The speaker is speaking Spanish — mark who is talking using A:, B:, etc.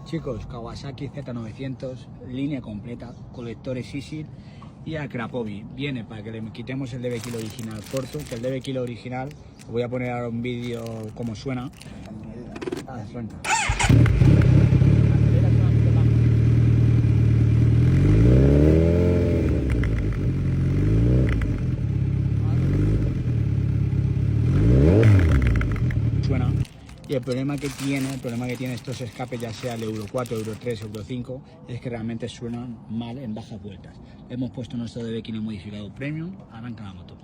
A: Chicos, Kawasaki Z900, línea completa, colectores ISIL y a Krapovi. Viene para que le quitemos el DB Kilo original corto, que el DB Kilo original, os voy a poner ahora un vídeo como suena. Suena. Suena. Y el problema que tiene estos escapes, ya sea el Euro 4, Euro 3, Euro 5, es que realmente suenan mal en bajas vueltas. Hemos puesto nuestro DB Kilo modificado Premium, arranca la moto.